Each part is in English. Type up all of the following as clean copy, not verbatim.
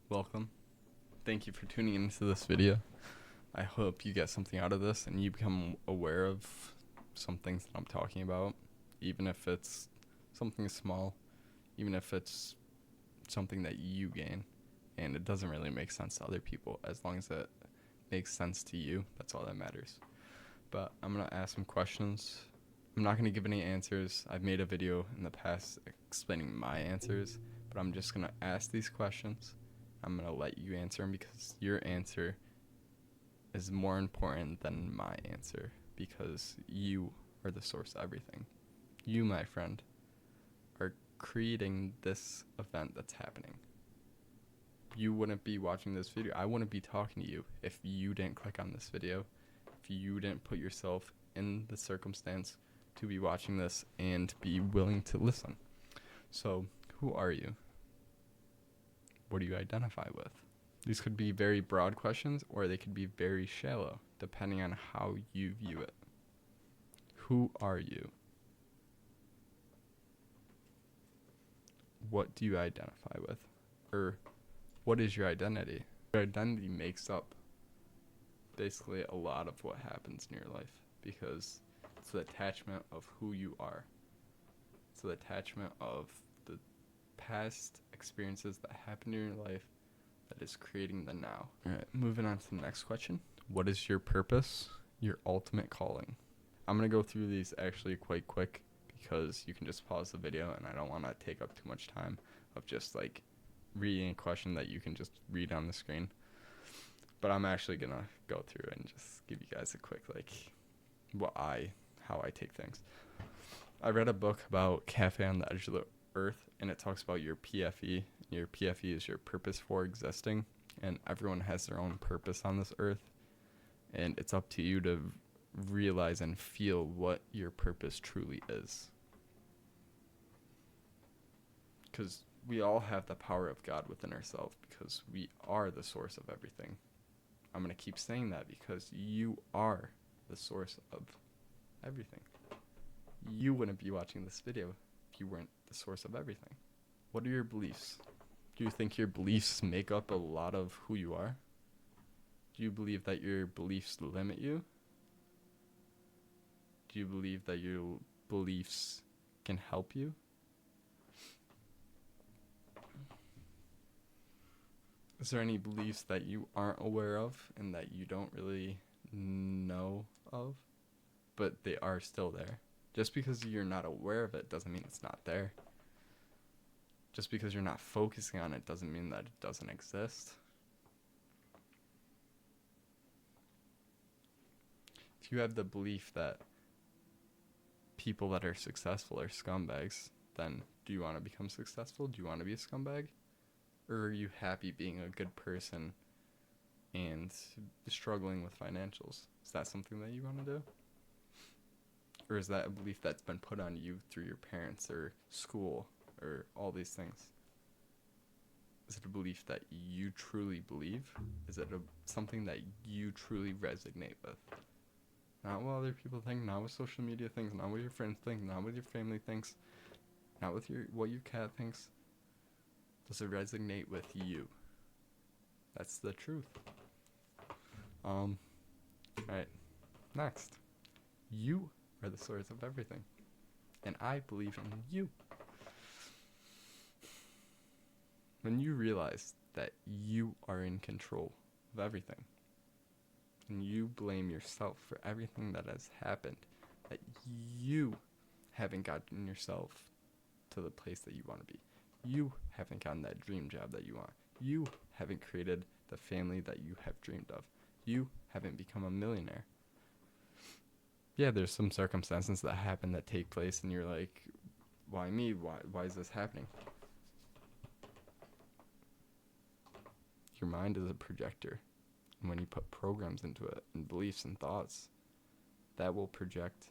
Welcome. Thank you for tuning into this video. I hope you get something out of this and you become aware of some things that I'm talking about, even if it's something small, even if it's something that you gain and it doesn't really make sense to other people. As long as it makes sense to you, that's all that matters. But I'm going to ask some questions. I'm not going to give any answers. I've made a video in the past explaining my answers, but I'm just going to ask these questions. I'm going to let you answer them because your answer is more important than my answer, because you are the source of everything. You, my friend, are creating this event that's happening. You wouldn't be watching this video. I wouldn't be talking to you if you didn't click on this video, if you didn't put yourself in the circumstance to be watching this and be willing to listen. So, who are you? What do you identify with? These could be very broad questions or they could be very shallow, depending on how you view it. Who are you? What do you identify with? Or what is your identity? Your identity makes up basically a lot of what happens in your life, because it's the attachment of who you are. It's the attachment of the past experiences that happened in your life that is creating the now. Alright, moving on to the next question. What is your purpose? Your ultimate calling? I'm going to go through these actually quite quick because you can just pause the video and I don't want to take up too much time of just like reading a question that you can just read on the screen. But I'm actually going to go through and just give you guys a quick how I take things. I read a book about Cafe on the Edge of the Earth, and it talks about your PFE. Your PFE is your purpose for existing, and everyone has their own purpose on this earth, and it's up to you to realize and feel what your purpose truly is. Because we all have the power of God within ourselves, because we are the source of everything. I'm going to keep saying that because you are the source of everything. You wouldn't be watching this video if you weren't the source of everything. What are your beliefs? Do you think your beliefs make up a lot of who you are? Do you believe that your beliefs limit you? Do you believe that your beliefs can help you? Is there any beliefs that you aren't aware of and that you don't really know of, but they are still there? Just because you're not aware of it doesn't mean it's not there. Just because you're not focusing on it doesn't mean that it doesn't exist. If you have the belief that people that are successful are scumbags, then do you want to become successful? Do you want to be a scumbag? Or are you happy being a good person and struggling with financials? Is that something that you want to do? Or is that a belief that's been put on you through your parents or school or all these things? Is it a belief that you truly believe? Is it something that you truly resonate with? Not what other people think, not what social media thinks, not what your friends think, not what your family thinks, not with what your cat thinks. Does it resonate with you? That's the truth. Alright, next. You are the source of everything, and I believe in you. When you realize that you are in control of everything, and you blame yourself for everything that has happened, that you haven't gotten yourself to the place that you want to be, you haven't gotten that dream job that you want, you haven't created the family that you have dreamed of, you haven't become a millionaire. Yeah, there's some circumstances that happen that take place and you're like, why me? Why is this happening? Your mind is a projector, and when you put programs into it and beliefs and thoughts, that will project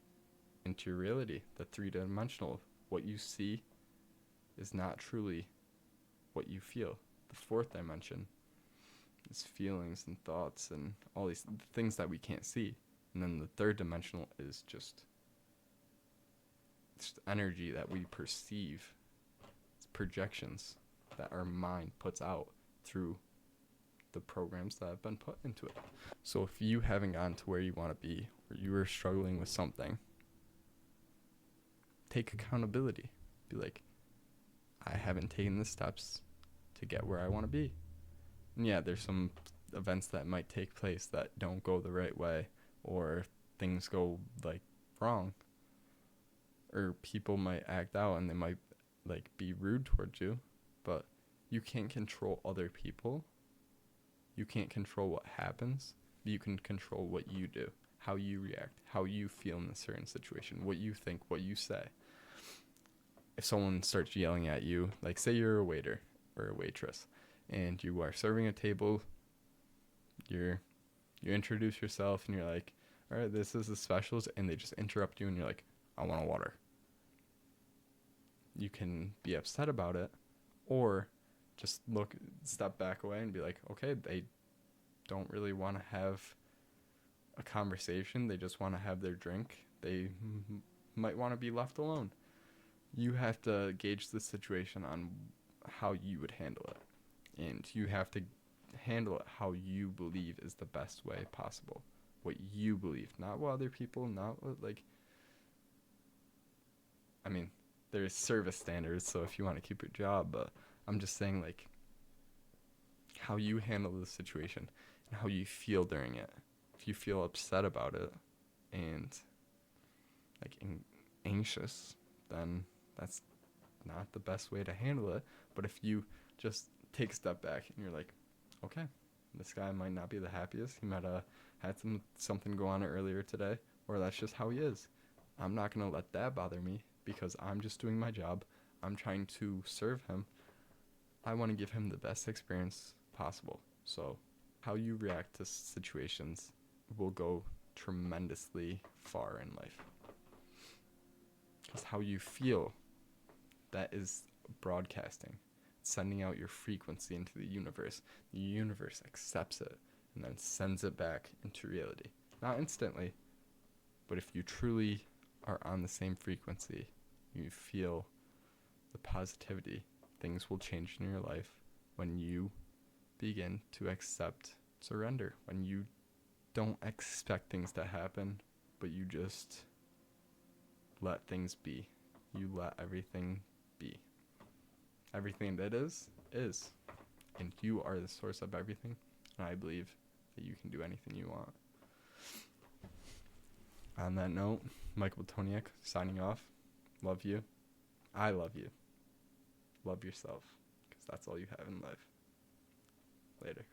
into your reality, the three-dimensional. What you see is not truly what you feel. The fourth dimension is feelings and thoughts and all these things that we can't see. And then the third dimensional is just energy that we perceive. It's projections that our mind puts out through the programs that have been put into it. So if you haven't gotten to where you want to be, or you are struggling with something, take accountability. Be like, I haven't taken the steps to get where I want to be. And yeah, there's some events that might take place that don't go the right way, or things go like wrong, or people might act out and they might like be rude towards you, but you can't control other people. You can't control what happens. You can control what you do, how you react, how you feel in a certain situation, what you think, what you say. If someone starts yelling at you, like say you're a waiter or a waitress and you are serving a table, you introduce yourself and you're like, all right, this is the specials, and they just interrupt you and you're like, I want a water. You can be upset about it, or just step back away and be like, okay, they don't really want to have a conversation. They just want to have their drink. They might want to be left alone. You have to gauge the situation on how you would handle it. And you have to handle it how you believe is the best way possible. What you believe, not what other people, not what, I mean, there's service standards, so if you want to keep your job, but I'm just saying, like, how you handle the situation and how you feel during it. If you feel upset about it and, like, anxious, then that's not the best way to handle it. But if you just take a step back and you're like, okay, this guy might not be the happiest. He might have had something go on earlier today, or that's just how he is. I'm not going to let that bother me because I'm just doing my job. I'm trying to serve him. I want to give him the best experience possible. So how you react to situations will go tremendously far in life. Because how you feel, that is broadcasting, sending out your frequency into the universe. The universe accepts it and then sends it back into reality. Not instantly, but if you truly are on the same frequency, you feel the positivity, things will change in your life when you begin to accept surrender, when you don't expect things to happen, but you just let things be. You let everything be. Everything that is. And you are the source of everything. And I believe that you can do anything you want. On that note, Michael Toniak signing off. Love you. I love you. Love yourself, because that's all you have in life. Later.